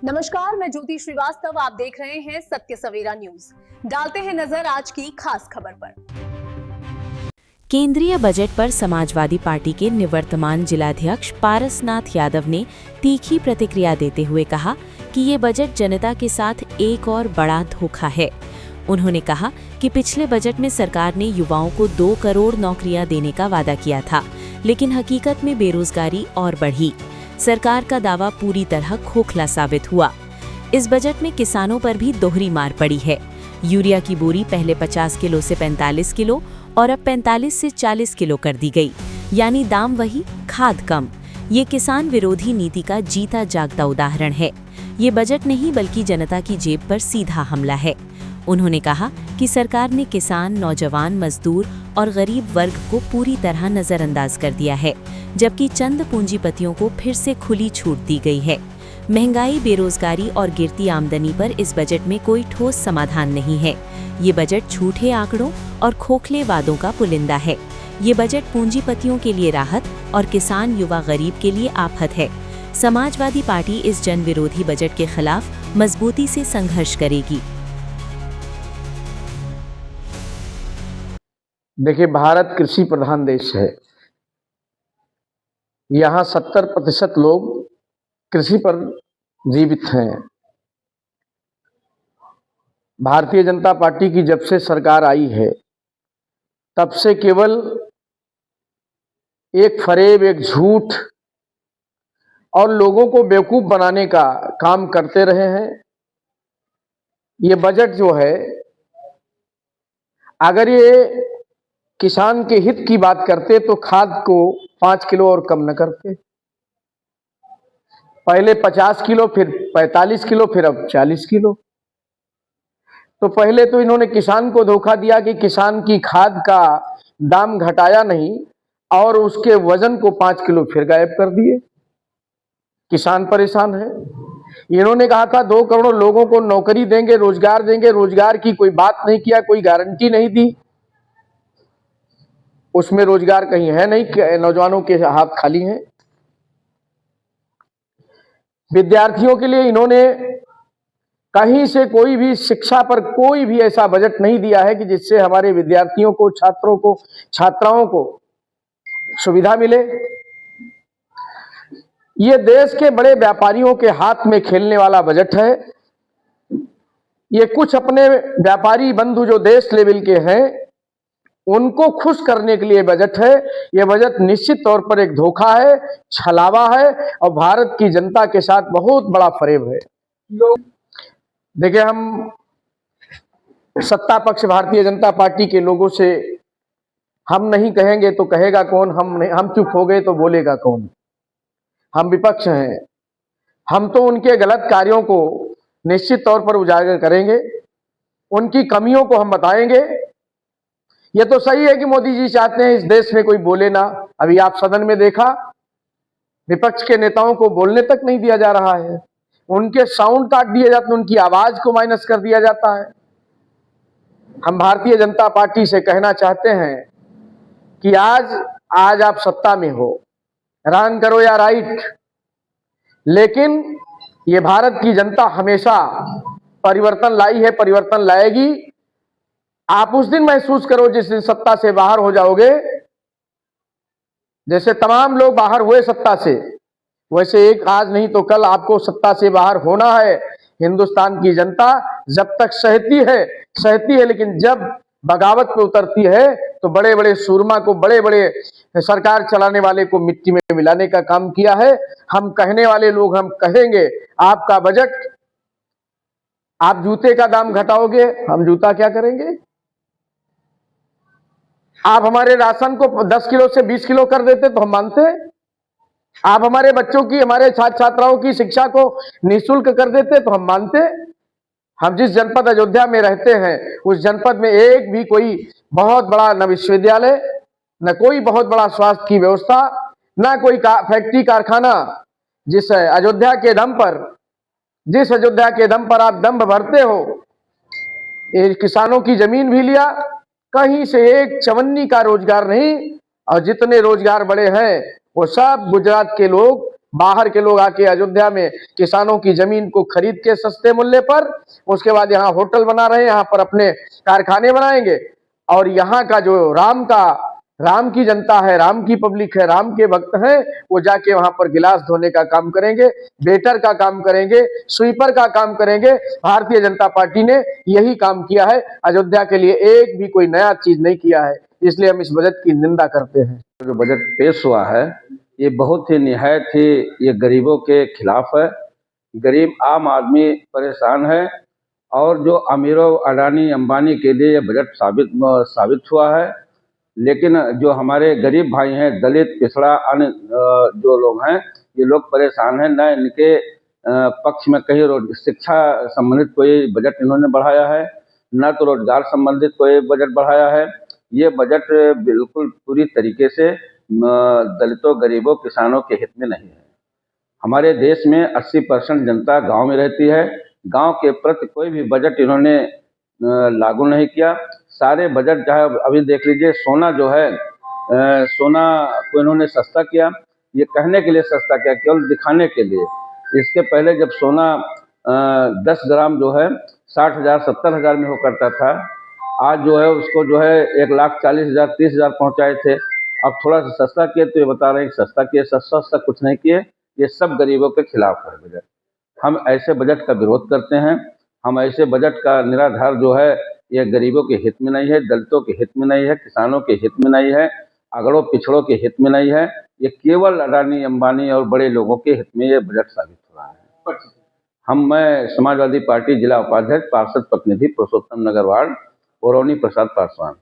नमस्कार, मैं ज्योति श्रीवास्तव। आप देख रहे हैं सत्य सवेरा न्यूज। डालते हैं नजर आज की खास खबर पर। केंद्रीय बजट पर समाजवादी पार्टी के निवर्तमान जिलाध्यक्ष पारसनाथ यादव ने तीखी प्रतिक्रिया देते हुए कहा कि ये बजट जनता के साथ एक और बड़ा धोखा है। उन्होंने कहा कि पिछले बजट में सरकार ने युवाओं को 2 करोड़ नौकरियां देने का वादा किया था, लेकिन हकीकत में बेरोजगारी और बढ़ी। सरकार का दावा पूरी तरह खोखला साबित हुआ। इस बजट में किसानों पर भी दोहरी मार पड़ी है। यूरिया की बोरी पहले 50 किलो से 45 किलो और अब 45 से 40 किलो कर दी गई, यानी दाम वही, खाद कम। ये किसान विरोधी नीति का जीता जागता उदाहरण है। ये बजट नहीं बल्कि जनता की जेब पर सीधा हमला है। उन्होंने कहा कि सरकार ने किसान, नौजवान, मजदूर और गरीब वर्ग को पूरी तरह नजरअंदाज कर दिया है, जबकि चंद पूंजीपतियों को फिर से खुली छूट दी गई है। महंगाई, बेरोजगारी और गिरती आमदनी पर इस बजट में कोई ठोस समाधान नहीं है। ये बजट झूठे आंकड़ों और खोखले वादों का पुलिंदा है। ये बजट पूंजीपतियों के लिए राहत और किसान, युवा, गरीब के लिए आफत है। समाजवादी पार्टी इस जन विरोधी बजट के खिलाफ मजबूती से संघर्ष करेगी। देखिए, भारत कृषि प्रधान देश है। यहाँ 70% लोग कृषि पर जीवित हैं। भारतीय जनता पार्टी की जब से सरकार आई है, तब से केवल एक फरेब, एक झूठ और लोगों को बेवकूफ बनाने का काम करते रहे हैं। ये बजट जो है, अगर ये किसान के हित की बात करते तो खाद को 5 किलो और कम न करते। पहले 50 किलो, फिर 45 किलो, फिर अब 40 किलो। तो पहले तो इन्होंने किसान को धोखा दिया कि किसान की खाद का दाम घटाया नहीं और उसके वजन को 5 किलो फिर गायब कर दिए। किसान परेशान है। इन्होंने कहा था 2 करोड़ लोगों को नौकरी देंगे, रोजगार देंगे। रोजगार की कोई बात नहीं किया, कोई गारंटी नहीं दी। उसमें रोजगार कहीं है नहीं, नौजवानों के हाथ खाली हैं। विद्यार्थियों के लिए इन्होंने कहीं से कोई भी शिक्षा पर कोई भी ऐसा बजट नहीं दिया है कि जिससे हमारे विद्यार्थियों को, छात्रों को, छात्राओं को सुविधा मिले। ये देश के बड़े व्यापारियों के हाथ में खेलने वाला बजट है। ये कुछ अपने व्यापारी बंधु जो देश लेवल के हैं, उनको खुश करने के लिए बजट है। यह बजट निश्चित तौर पर एक धोखा है, छलावा है और भारत की जनता के साथ बहुत बड़ा फरेब है। देखिए, हम सत्ता पक्ष भारतीय जनता पार्टी के लोगों से हम नहीं कहेंगे तो कहेगा कौन, हम चुप हो गए तो बोलेगा कौन। हम विपक्ष हैं। हम तो उनके गलत कार्यों को निश्चित तौर पर उजागर करेंगे, उनकी कमियों को हम बताएंगे। ये तो सही है कि मोदी जी चाहते हैं इस देश में कोई बोले ना। अभी आप सदन में देखा, विपक्ष के नेताओं को बोलने तक नहीं दिया जा रहा है। उनके साउंड काट दिए जाते हैं, उनकी आवाज को माइनस कर दिया जाता है। हम भारतीय जनता पार्टी से कहना चाहते हैं कि आज आप सत्ता में हो, रन करो या राइट, लेकिन ये भारत की जनता हमेशा परिवर्तन लाई है, परिवर्तन लाएगी। आप उस दिन महसूस करो जिस दिन सत्ता से बाहर हो जाओगे। जैसे तमाम लोग बाहर हुए सत्ता से, वैसे एक आज नहीं तो कल आपको सत्ता से बाहर होना है। हिंदुस्तान की जनता जब तक सहती है, लेकिन जब बगावत पे उतरती है तो बड़े बड़े सूरमा को, बड़े बड़े सरकार चलाने वाले को मिट्टी में मिलाने का काम किया है। हम कहने वाले लोग, हम कहेंगे आपका बजट, आप जूते का दाम घटाओगे, हम जूता क्या करेंगे? आप हमारे राशन को 10 किलो से 20 किलो कर देते तो हम मानते। आप हमारे बच्चों की, हमारे छात्र छात्राओं की शिक्षा को निःशुल्क कर देते तो हम मानते। हम जिस जनपद अयोध्या में रहते हैं, उस जनपद में एक भी कोई बहुत बड़ा न विश्वविद्यालय, न कोई बहुत बड़ा स्वास्थ्य की व्यवस्था, न कोई फैक्ट्री कारखाना। जिस अयोध्या के दम पर आप दंभ भरते हो, ये किसानों की जमीन भी लिया, कहीं से एक चवन्नी का रोजगार नहीं। और जितने रोजगार बड़े हैं वो सब गुजरात के लोग बाहर के लोग आके अयोध्या में किसानों की जमीन को खरीद के सस्ते मूल्य पर, उसके बाद यहाँ होटल बना रहे हैं, यहाँ पर अपने कारखाने बनाएंगे। और यहाँ का जो राम की जनता है, राम की पब्लिक है, राम के भक्त हैं, वो जाके वहां पर गिलास धोने का काम करेंगे, वेटर का काम करेंगे, स्वीपर का काम करेंगे। भारतीय जनता पार्टी ने यही काम किया है, अयोध्या के लिए एक भी कोई नया चीज नहीं किया है, इसलिए हम इस बजट की निंदा करते हैं। जो बजट पेश हुआ है ये बहुत ही निहायत ही ये गरीबों के खिलाफ है। गरीब आम आदमी परेशान है और जो अमीरों अडानी अंबानी के लिए ये बजट साबित हुआ है। लेकिन जो हमारे गरीब भाई हैं, दलित, पिछड़ा, अन्य जो लोग हैं, ये लोग परेशान हैं। न इनके पक्ष में कहीं शिक्षा संबंधित कोई बजट इन्होंने बढ़ाया है, न तो रोजगार संबंधित कोई बजट बढ़ाया है। ये बजट बिल्कुल पूरी तरीके से दलितों, गरीबों, किसानों के हित में नहीं है। हमारे देश में 80% जनता गांव में रहती है। गांव के प्रति कोई भी बजट इन्होंने लागू नहीं किया। सारे बजट चाहे अभी देख लीजिए, सोना जो है, सोना को इन्होंने सस्ता किया। ये कहने के लिए सस्ता किया, केवल दिखाने के लिए। इसके पहले जब सोना 10 ग्राम जो है 60,000 70,000 में हो करता था, आज जो है उसको जो है 1,40,000 30,000 पहुँचाए थे। अब थोड़ा सा सस्ता किए तो ये बता रहे हैं कि सस्ता किए, सस्ता कुछ नहीं किए। ये सब गरीबों के खिलाफ है बजट। हम ऐसे बजट का विरोध करते हैं। हम ऐसे बजट का निराधार जो है ये गरीबों के हित में नहीं है, दलितों के हित में नहीं है, किसानों के हित में नहीं है, अगड़ों पिछड़ों के हित में नहीं है। ये केवल अडानी अंबानी और बड़े लोगों के हित में ये बजट साबित हो रहा है। मैं समाजवादी पार्टी जिला उपाध्यक्ष पार्षद प्रतिनिधि पुरुषोत्तम नगर वार्ड, बरौनी प्रसाद पासवान।